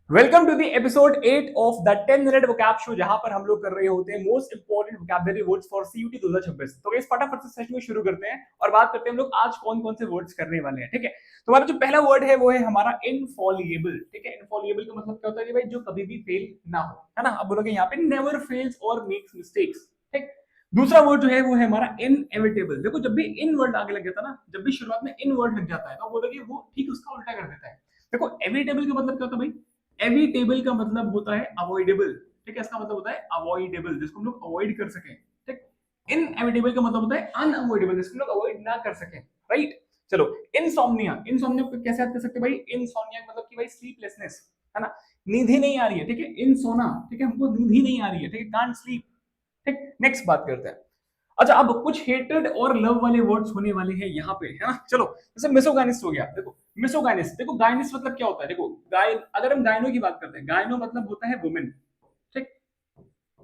Welcome to the episode 8 of the 10 minute vocab show, जहां पर हम लोग कर रहे होते हैं most important vocabulary words for CUET 2026। तो गाइस फटाफट से सेशन में शुरू करते हैं और बात करते हैं हम लोग आज कौन कौन से वर्ड्स करने वाले हैं। ठीक है, तो हमारा जो पहला वर्ड है वो है हमारा इनफॉलिएबल। ठीक है, इनफॉलिएबल का मतलब क्या होता है कि भाई जो कभी भी फेल ना हो, है ना। अब बोलोगे यहाँ पे नेवर फेल्स और मेक्स मिस्टेक्स। ठीक, दूसरा वर्ड जो है वो है हमारा इनएविटेबल। देखो जब भी इन वर्ड आगे लग जाता है ना, जब भी शुरुआत में इन वर्ड लग जाता है तो बोलोगे वो ठीक उसका उल्टा कर देता है। देखो एविटेबल का मतलब क्या होता है भाई, एविटेबल का मतलब होता है अवॉइडेबल। ठीक है, इसका मतलब होता है अवॉइडेबल, जिसको हम लोग अवॉइड कर सकें। ठीक, इनएविटेबल का मतलब होता है अनअवॉइडेबल, जिसको हम लोग अवॉइड ना कर सकें। राइट, चलो इंसोम्निया। इंसोम्निया को कैसे याद कर सकते हैं भाई? इंसोम्निया मतलब कि भाई स्लीपलेसनेस, है ना। नींद ही नहीं आ रही है। ठीक है, इंसोना। ठीक है, हमको नींद ही नहीं आ रही है। ठीक है, कांट स्लीप। ठीक, नेक्स्ट बात करते हैं। अच्छा, अब कुछ हेटेड और लव वाले वर्ड्स होने वाले हैं यहाँ पे, है ना। चलो, जैसे मिसोगाइनिस्ट हो गया। देखो मिसोगाइनिस्ट, देखो गाइनिस्ट मतलब क्या होता है। देखो गाय, अगर हम गायनो की बात करते हैं, गायनो मतलब होता है वुमेन। ठीक,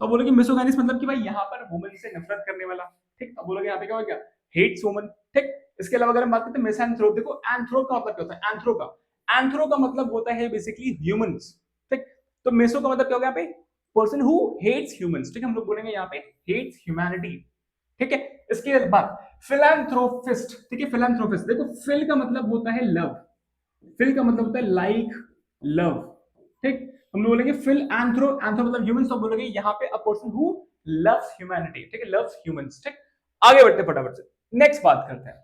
तो बोलोगे मिसोगाइनिस्ट मतलब कि भाई यहाँ पर वुमेन से नफरत करने वाला। ठीक, तो बोलोगे यहाँ पे क्या हो गया, हेट्स वुमन। ठीक, इसके अलावा अगर हम बात करते हैं मिसएंथ्रोप, देखो एंथ्रोप का मतलब क्या होता है, एंथ्रो का, एंथ्रो का मतलब होता है बेसिकली ह्यूमंस। ठीक, तो मेसो का मतलब क्या हो गया यहाँ पे, पर्सन हु हेट्स ह्यूमंस। ठीक है, हम लोग बोलेंगे यहाँ पे हेट्स ह्यूमैनिटी। ठीक है, इसके बाद फिलैंथ्रोपिस्ट। ठीक है, फिलैंथ्रोपिस्ट, देखो फिल का मतलब होता है लव, फिल का मतलब होता है लाइक, लव। ठीक, हम लोग बोलेंगे फिल एंथ्रो, एंथ्रो मतलब ह्यूमंस, तो बोलेंगे यहाँ पे a person who loves humanity. ठीक है, लव्स ह्यूमंस। ठीक, आगे बढ़ते फटाफट से, नेक्स्ट बात करते हैं।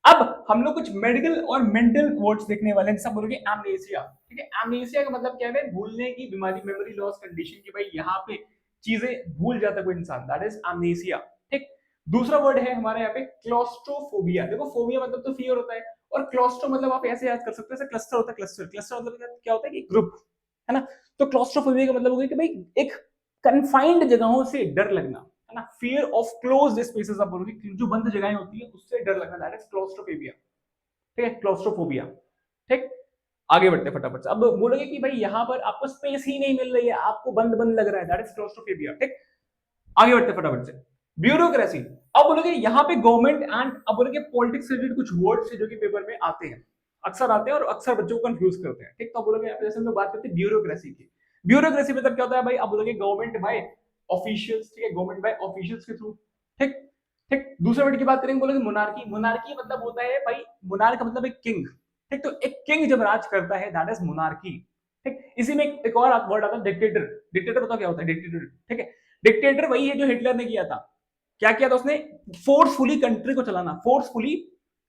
अब हम लोग कुछ मेडिकल और मेंटल वर्ड्स देखने वाले हैं। सब बोलोगे एमनेसिया। ठीक है, एमनेसिया का मतलब क्या है, भूलने की बीमारी, मेमोरी लॉस कंडीशन की भाई यहाँ पे चीजें भूल जाता है कोई इंसान, दैट इज एमनेसिया। ठीक, दूसरा वर्ड है हमारे यहाँ पे क्लॉस्ट्रोफोबिया। देखो फोबिया मतलब तो फियर होता है, और क्लॉस्ट्रो मतलब आप ऐसे याद कर सकते हो, जैसे क्लस्टर होता है, क्लस्टर, क्लस्टर मतलब क्या होता है कि ग्रुप, है ना। तो क्लॉस्ट्रोफोबिया का मतलब हो गया कि भाई एक कन्फाइंड जगहों से डर लगना, है ना। फियर ऑफ क्लोज्ड स्पेसेस, आप बोलोगे जो बंद जगहें होती है उससे डर लगना, दैट इज क्लॉस्ट्रोफोबिया। ठीक है, क्लॉस्ट्रोफोबिया। ठीक, आगे बढ़ते फटाफट से। अब बोलोगे कि भाई यहाँ पर आपको स्पेस ही नहीं मिल रही है, आपको बंद बंद लग रहा है, दैट इज क्लॉस्ट्रोफोबिया। ठीक, आगे बढ़ते फटाफट से। ब्यूरोक्रेसी। अब बोलोगे यहाँ पे गवर्नमेंट एंड, अब बोलोगे पॉलिटिक्स से रिलेटेड कुछ वर्ड्स है जो कि पेपर में आते हैं, अक्सर आते हैं और अक्सर बच्चों को कंफ्यूज करते हैं। ठीक, तो बोलोगे जैसे हम लोग बात करते हैं ब्यूरोक्रेसी की, ब्यूरोक्रेसी मतलब क्या होता है भाई? अब बोलोगे गवर्नमेंट बाय ऑफिशियल्स। ठीक है, गवर्नमेंट बाय ऑफिशियल्स के थ्रू। ठीक, ठीक, दूसरे वर्ड की बात करेंगे, बोलोगे मोनार्की। मोनार्की मतलब होता है भाई, मोनार्क मतलब एक किंग। ठीक, तो एक किंग जब राज करता है, दैट इज मोनार्की। ठीक, इसी में एक और वर्ड आता है डिक्टेटर। डिक्टेटर बताओ क्या होता है डिक्टेटर? ठीक है, डिक्टेटर वही है जो हिटलर ने किया था। क्या किया था उसने? फोर्सफुली कंट्री को चलाना, फोर्सफुली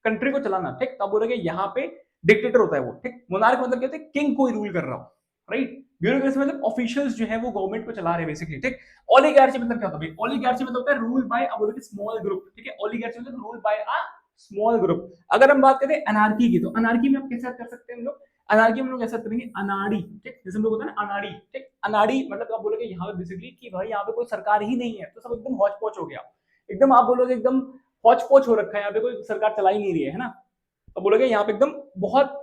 कंट्री को चलाना। ठीक, तब बोलोगे यहाँ पे डिक्टेटर होता है वो। ठीक, मोनार्क मतलब क्या होता है, किंग को रूल कर रहा हो। राइट, ब्यूरोक्रेसी मतलब ऑफिशियल्स जो है वो गवर्नमेंट को चला रहे हैं बेसिकली। ठीक, ओलिगार्ची मतलब क्या होता है? ओलिगार्ची मतलब होता है रूल बाय, अब बोलोगे स्मॉल ग्रुप। ठीक है, ओलिगार्ची मतलब rule by a small group. अगर हम बात करें अनार्की की, तो अनार्की में आप कैसे कर सकते हैं हम लोग? अनार्की में लोग ऐसा करेंगे अनाड़ी। ठीक, जैसे हम लोग होता है ना अनाड़ी। ठीक, अनाड़ी मतलब आप बोलोगे यहाँ पे बेसिकली कि भाई यहाँ पे कोई सरकार ही नहीं है, तो सब एकदम हौच पौच हो गया, एकदम आप बोलोगे एकदम हौच पौच हो रखा है, यहाँ पे कोई सरकार चला ही नहीं रही है ना। तो बोलोगे यहाँ पे एकदम बहुत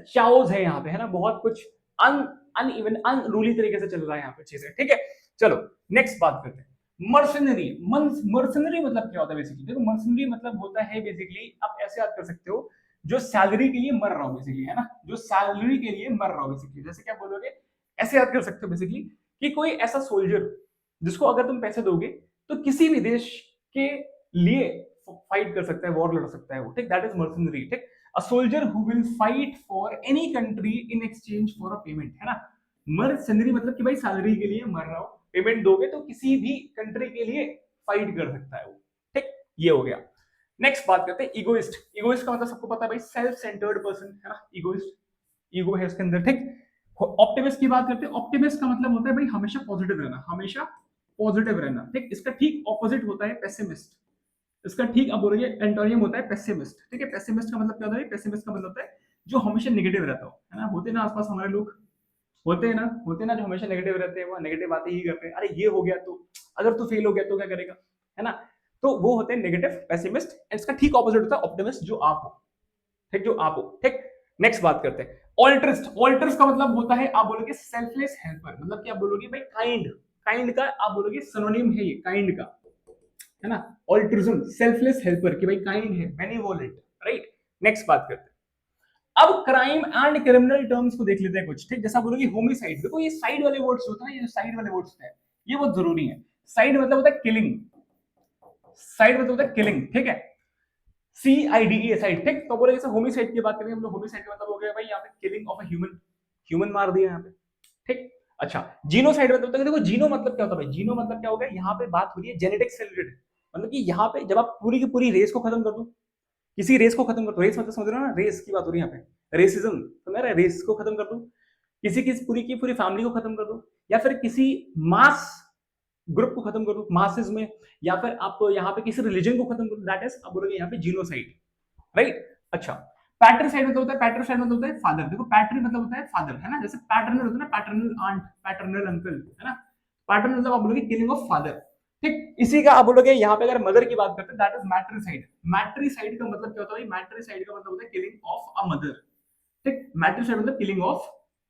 चाओज है यहाँ पे, है ना, बहुत कुछ अन अनइवन अनरूली तरीके से चल रहा है यहाँ पे चीजें। ठीक है, चलो नेक्स्ट बात करते हैं। मर्सनरी। मर्सनरी मतलब क्या होता है बेसिकली? देखो मर्सनरी मतलब होता है बेसिकली, आप ऐसे याद कर सकते हो, जो सैलरी के लिए मर रहा हो बेसिकली, है ना, जो सैलरी के लिए मर रहा हो बेसिकली। जैसे क्या बोलोगे, ऐसे याद कर सकते हो बेसिकली कि कोई ऐसा सोल्जर जिसको अगर तुम पैसे दोगे तो किसी भी देश के लिए फाइट कर सकता है, वॉर लड़ सकता है वो। ठीक, दैट इज मर्सनरी। ठीक, a soldier who will fight for any country in exchange for a payment, है ना। मर्सनरी मतलब कि भाई सैलरी के लिए मर रहा हो, पेमेंट दोगे तो किसी भी कंट्री के लिए फाइट कर सकता है वो। ठीक, ये हो गया। नेक्स्ट बात करते हैं इगोइस्ट। इगोइस्ट का मतलब सबको पता है भाई, सेल्फ सेंटर्ड पर्सन, है ना, इगोइस्ट। ईगो है उसके अंदर। ठीक, ऑप्टिमिस्ट की बात करते हैं। ऑप्टिमिस्ट का मतलब होता है भाई हमेशा पॉजिटिव रहना, हमेशा पॉजिटिव रहना। ठीक, इसका ठीक ऑपोजिट होता है पेसिमिस्ट। इसका ठीक अब बोलोगे एंटोनियम होता है पेसिमिस्ट। ठीक है, पेसिमिस्ट का मतलब क्या होता है? पेसिमिस्ट का मतलब होता है जो हमेशा नेगेटिव रहता हो, है ना। होते ना आसपास हमारे लोग, होते ना जो हमेशा नेगेटिव रहते हैं, वो नेगेटिव बातें ही करते हैं। अरे ये हो गया तो, अगर तू फेल हो गया तो क्या करेगा, है ना। तो वो होते हैं नेगेटिव पेसिमिस्ट। इसका ठीक ऑपोजिट होता है ऑप्टिमिस्ट, जो आप हो। ठीक, जो आप हो। ठीक, नेक्स्ट बात करते हैं ऑल्ट्रिस्ट। ऑल्ट्रिस्ट का मतलब होता है, आप बोलोगे सेल्फलेस हेल्पर, मतलब कि आप बोलोगे भाई काइंड। काइंड का आप बोलोगे सिनोनिम है ये काइंड का, है ना। ऑल्ट्रिज्म सेल्फलेस हेल्पर, कि भाई काइंड है, बेनिवोलेंट। राइट, नेक्स्ट बात करते हैं। अब क्राइम एंड क्रिमिनल टर्म्स को देख लेते हैं कुछ, ठीक। जैसा बोलोगे होमिसाइड, देखो ये साइड वाले वर्ड्स होते हैं ना, ये जो साइड वाले वर्ड्स होते हैं ये बहुत जरूरी है। साइड मतलब होता है किलिंग, साइड मतलब होता है किलिंग, ठीक है। CIDE साइड, ठीक। तो बोले जैसे होमिसाइड की बात करें हम लोग, होमिसाइड का मतलब हो गया भाई यहाँ पे killing of a human, human मार दिया यहाँ पे, ठीक। अच्छा, जीनोसाइड मतलब होता है, देखो जीनो मतलब क्या होता है भाई, जीनो मतलब क्या हो गया, यहाँ पे बात हो रही है जेनेटिक्स से रिलेटेड, मतलब कि यहाँ पे जब आप पूरी की पूरी रेस को खत्म कर दो, किसी रेस को खत्म कर दो, रेस मतलब समझ रहे हो ना, रेस की बात हो रही है यहाँ पे, रेसिज्म तो मेरा रेस को खत्म कर दो, किसी की पूरी फैमिली को खत्म कर दो, या फिर किसी मास ग्रुप को खत्म कर दो मासेस में, या फिर आप यहाँ पे किसी रिलीजन को खत्म कर दो, दैट इज आप बोलोगे यहाँ पे जीनोसाइड, राइट। अच्छा, पैट्रिसाइड मतलब होता है, पैट्रिसाइड मतलब होता है फादर, देखो पैट्री मतलब होता है फादर, है ना, जैसे पैटर्नल होता है ना, पैटर्नल आंट, पैटर्नल अंकल, है ना। पैटर्नल मतलब आप बोलोगे किलिंग ऑफ फादर, ठीक। इसी का आप बोलोगे यहाँ पे अगर मदर की बात करते हैं, दैट इज मैट्रिसाइड। मैट्रिसाइड का मतलब क्या होता है, मैट्रिसाइड का मतलब होता है किलिंग ऑफ अ मदर, ठीक। मैट्रिसाइड मतलब killing of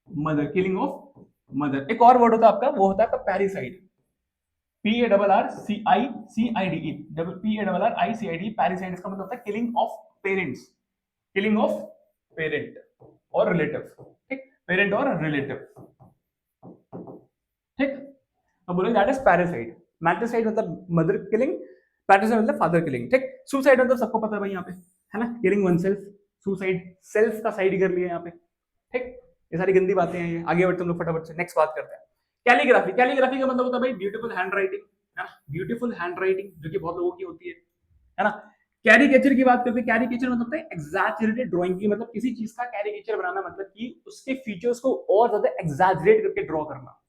mother, killing of mother. एक और वर्ड होता है आपका, वो होता है आपका पैरिसाइड, PARRCICIDE, PARRICIDE, पैरिसाइड, इसका मतलब होता है killing of parents, killing of parent और रिलेटिव, ठीक, पेरेंट और रिलेटिव, ठीक। अब बोलो दैट इज पैरासाइड। मैट्रिसाइड मतलब मदर किलिंग, पैट्रिसाइड मतलब फादर किलिंग, ठीक। सुसाइड मतलब सबको पता है भाई यहाँ पे, है ना, killing one self, suicide, self का साइड कर लिया यहाँ पे, ठीक। ये सारी गंदी बातें हैं, ये आगे बढ़ते हम लोग फटाफट से नेक्स्ट बात करते हैं। कैलीग्राफी, कैलीग्राफी का मतलब होता है भाई ब्यूटीफुल हैंड राइटिंग, है ना, ब्यूटीफुल हैंड राइटिंग जो कि बहुत लोगों की होती है ना। कैरिकेचर की बात करते हैं, कैरिकेचर मतलब होता है एग्जैजरेटेड ड्राइंग की, मतलब किसी चीज का कैरिकेचर बनाना, मतलब कि उसके फीचर्स को और ज्यादा एग्जैजरेट करके ड्रॉ करना,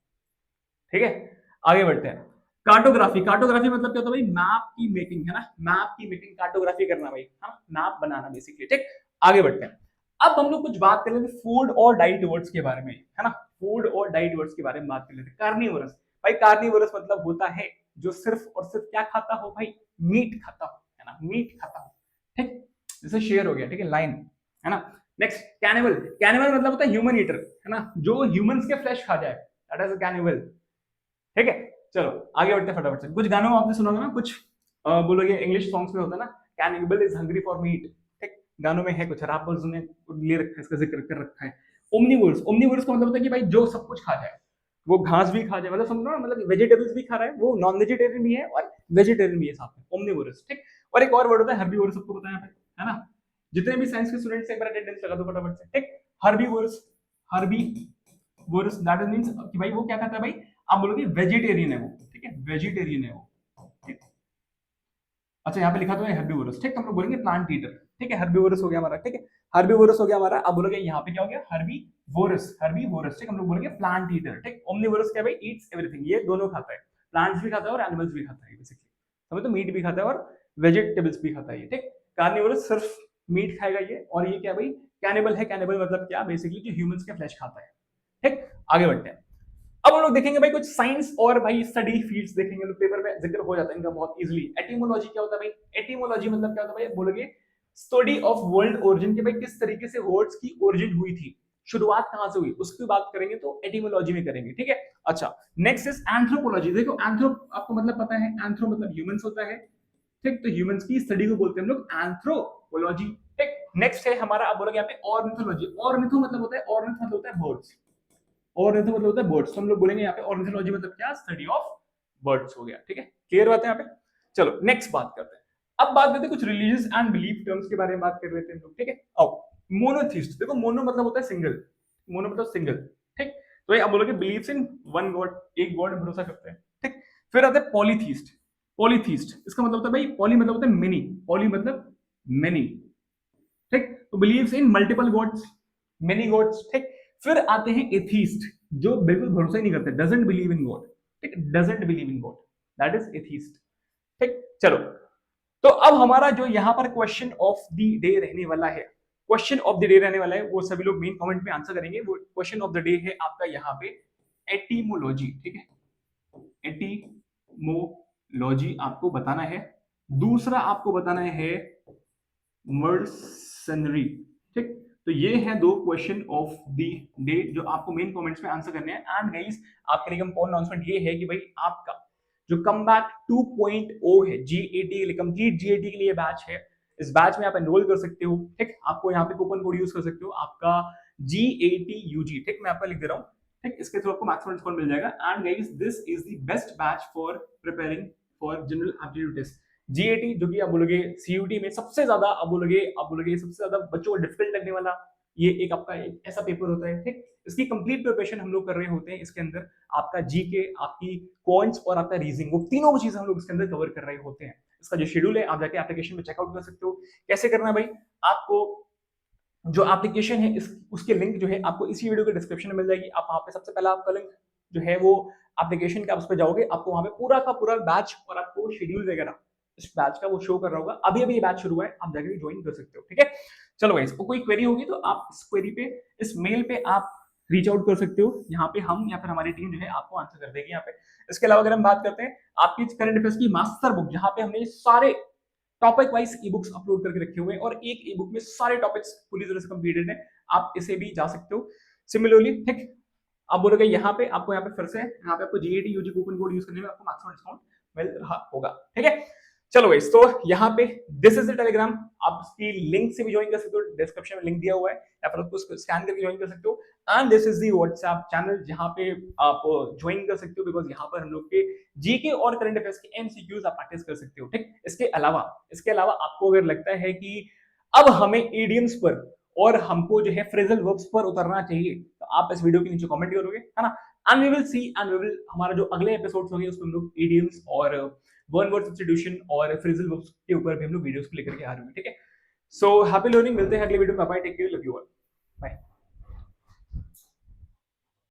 ठीक है। आगे बढ़ते हैं। कार्टोग्राफी, कार्टोग्राफी मतलब क्या होता है भाई, मैप की मेकिंग, है ना, मैप की मेकिंग, कार्टोग्राफी करना भाई, है ना, मैप बनाना बेसिकली, ठीक। आगे बढ़ते हैं। अब हम लोग कुछ बात कर लेते हैं फूड और डाइट वर्ड्स के बारे में, है ना, फूड और डाइट वर्ड्स के बारे में बात कर लेते हैं। कार्निवोरस, भाई कार्निवोरस मतलब होता है जो सिर्फ और सिर्फ क्या खाता हो भाई, मीट खाता हो, है ना, मीट खाता हो, ठीक। जैसे शेयर हो गया, ठीक है, लाइन, है ना। नेक्स्ट कैनिबल, कैनिबल मतलब होता है ह्यूमन ईटर, है ना, जो ह्यूमंस के फ्लैश खा जाए, दैट इज कैनिबल, ठीक है। चलो आगे बढ़ते हैं फटाफट से। कुछ गानों में आपने सुना होगा ना, कुछ बोलोगे इंग्लिश सॉन्ग्स में होता है ना, cannibal is hungry for meet, ठीक। गानों में है, कुछ रैपर्स ने ले रखा है, इसका जिक्र कर रखा है। ओमनीवोर्स, ओमनीवोर्स का मतलब होता है कि भाई जो सब कुछ खा जाए, वो घास भी खा जाए, मतलब समझो ना, मतलब वेजिटेबल्स भी खा रहा है, वो नॉन वेजिटेरियन भी है और वेजिटेरियन भी है साथ में, ओमनीवोरस, ठीक। और एक और वर्ड होता है हर्बीवोरस, सबको पता है यहाँ पे, है ना। जितने भी साइंस के स्टूडेंट्स एक बार अटेंडेंस लगा दो फटाफट से, ठीक। हर्बीवोरस, हर्बीवोरस दैट मींस कि भाई वो क्या खाता है भाई, आप बोलोगे वेजिटेरियन है वो, ठीक है, वेजिटेरियन है वो, ठीक। अच्छा यहाँ पे लिखा तो है हर्बीवोरस, ठीक। तो हम लोग बोलेंगे प्लांट ईटर, ठीक है, हर्बीवोरस हो गया हमारा, ठीक है, हर्बीवोरस हो गया हमारा। अब बोलोगे यहाँ पे क्या हो गया, हर्बीवोरस, हर्बीवोरस, ठीक। हम लोग बोलेंगे प्लांट ईटर, ठीक। ओमनीवोरस क्या भाई, ईट्स एवरीथिंग, ये दोनों खाता है, प्लांट्स भी खाता है और एनिमल्स भी खाता है बेसिकली, समझ, तो मीट भी खाता है और वेजिटेबल्स भी खाता है ये, ठीक। कार्निवोरस सिर्फ मीट खाएगा ये, और ये क्या भाई, कैनिबल है। कैनिबल मतलब क्या, बेसिकली जो ह्यूमंस के फ्लैश खाता है, ठीक। आगे बढ़ते हैं। अब हम लोग देखेंगे भाई कुछ साइंस और भाई स्टडी फील्ड्स देखेंगे, तो पेपर में जिक्र हो जाता है इनका बहुत इजीली। एटिमोलॉजी क्या होता है भाई, एटिमोलॉजी मतलब क्या होता है भाई, बोलोगे स्टडी ऑफ वर्ल्ड ओरिजिन, के भाई किस तरीके से वर्ड्स की ओरिजिन हुई थी, शुरुआत कहां से हुई, उसकी बात करेंगे तो एटिमोलॉजी में करेंगे, ठीक है। अच्छा, नेक्स्ट इज एंथ्रोपोलॉजी। देखो एंथ्रो आपको मतलब पता है, एंथ्रो मतलब ह्यूमंस होता है, ठीक। तो ह्यूमंस की स्टडी को बोलते हैं हम लोग एंथ्रोपोलॉजी, ठीक। नेक्स्ट है हमारा, आप बोलोगे यहाँ पे ऑर्निथोलॉजी। ऑर्निथो मतलब होता है, ऑर्निथ मतलब होता है बर्ड्स, ऑर्निथो मतलब होता है बर्ड्स, तो हम लोग बोलेंगे यहाँ पे ऑर्निथोलॉजी मतलब क्या, स्टडी ऑफ बर्ड्स हो गया, ठीक है। क्लियर बात है यहाँ पे। चलो नेक्स्ट बात करते हैं। अब बात करते हैं कुछ रिलीजियस एंड बिलीफ टर्म्स के बारे में बात कर लेते हैं हम लोग, ठीक है। अब मोनोथिस्ट, देखो मोनो मतलब होता है सिंगल, मोनो मतलब सिंगल, ठीक। तो ये आप बोलोगे बिलीव्स इन वन गॉड, एक गॉड में भरोसा करते हैं, ठीक। फिर आता है पॉलीथीस्ट, पॉलीथीस्ट इसका मतलब होता है भाई, पॉली मतलब होता है मेनी, पॉली मतलब मेनी, ठीक। तो believes in multiple gods, many gods, ठीक। फिर आते हैं एथीस्ट, जो बिल्कुल भरोसा ही नहीं करते, डजंट बिलीव इन गॉड, ठीक, doesn't believe in God, that is atheist, ठीक। चलो, तो अब हमारा जो यहाँ पर क्वेश्चन ऑफ द डे रहने वाला है, क्वेश्चन ऑफ द डे रहने वाला है, वो सभी लोग मेन कमेंट में आंसर करेंगे। वो क्वेश्चन ऑफ द डे है आपका यहाँ पे एटीमोलॉजी, ठीक है, एटीमोलॉजी आपको बताना है। दूसरा आपको बताना है मर्सनरी, ठीक। तो ये है दो क्वेश्चन ऑफ द डे जो आपको मेन कमेंट्स में आंसर करने हैं। एंड गाइस आपके लिए कंपाउंड अनाउंसमेंट ये है कि भाई आपका जो कम बैक 2.0 है, GAT कंप्लीट GAT के लिए बैच है, इस बैच में आप एनरोल कर सकते हो। ठीक, आपको यहाँ पे कूपन कोड यूज कर सकते हो आपका GATUG। ठीक, मैं आपका लिख दे रहा हूँ। ठीक, इसके थ्रू आपको मैक्सिमम डिस्काउंट मिल जाएगा। And guys this is the best batch for preparing for general aptitude test. GAT जो कि आप बोलोगे CUT में सबसे ज्यादा आप बोलोगे सबसे ज्यादा बच्चों को डिफिकल्ट लगने वाला ये एक आपका एक ऐसा पेपर होता है। ठीक, इसकी कंप्लीट प्रिपरेशन हम लोग कर रहे होते हैं। इसके अंदर आपका जीके, आपकी क्वांट्स और आपका रीजनिंग, वो तीनों चीजें हम लोग इसके अंदर कवर कर रहे होते हैं। इसका जो शेड्यूल है आप जाके एप्लीकेशन में चेकआउट कर सकते हो। कैसे करना है भाई, आपको जो एप्लीकेशन है उसके लिंक जो है आपको इसी वीडियो के डिस्क्रिप्शन में मिल जाएगी। आप वहां पे सबसे पहला आपका लिंक जो है वो एप्लीकेशन का, उस पर जाओगे, आपको वहां पे पूरा का पूरा बैच और आपको शेड्यूल वगैरह इस बैच का वो शो कर रहा होगा। अभी अभी ये बैच शुरू हुआ है, आप जाके ज्वाइन कर सकते हो। ठीक है, चलो भाई, इसको कोई क्वेरी होगी तो आप इस क्वेरी पे, इस मेल पे आप रीच आउट कर सकते हो। यहाँ पे हम या फिर हमारी टीम जो है आपको आंसर कर देगी यहाँ पे। इसके अलावा अगर हम बात करते हैं आपकी करंट अफेयर्स की मास्टर बुक, जहाँ पे हमने सारे topic wise e books upload करके रखे हुए हैं और एक ई बुक में सारे टॉपिक्स पूरी तरह से कंप्लीटेड है। आप इसे भी जा सकते हो। सिमिलरली ठीक, आप बोलोगे यहाँ पे आपको, यहाँ पे फिर से यहाँ पे आपको GATUG कूपन कोड यूज करने में आपको मैक्सिमम डिस्काउंट मिल रहा होगा। ठीक है, चलो गाइस, तो यहाँ पे दिस इज द टेलीग्राम, आप इसकी लिंक से भी ज्वाइन कर सकते हो, डिस्क्रिप्शन में लिंक दिया हुआ है, या फिर उसको स्कैन करके ज्वाइन कर सकते हो। And this is the WhatsApp channel, जहाँ पे आप ज्वाइन कर सकते हो, बिकॉज यहाँ पर हम लोग के जीके और करंट अफेयर्स के MCQs आप प्रैक्टिस कर सकते हो। ठीक, इसके अलावा आपको अगर लगता है कि अब हमें इडियम्स पर और हमको जो है फ्रेजल वर्ब्स पर उतरना चाहिए, तो आप इस वीडियो के नीचे कमेंट करोगे, है ना। And we will see, and we will, हमारा जो अगले एपिसोड्स होंगे उसमें हम लोग इडियम्स और वन वर्ड सब्स्टिट्यूशन और फ्रेजल वर्ब्स के ऊपर भी हम लोग वीडियोस को लेकर के आ रहे हैं। ठीक है, सो हैप्पी लर्निंग, मिलते हैं अगले वीडियो में। Bye, take care, love you all, bye.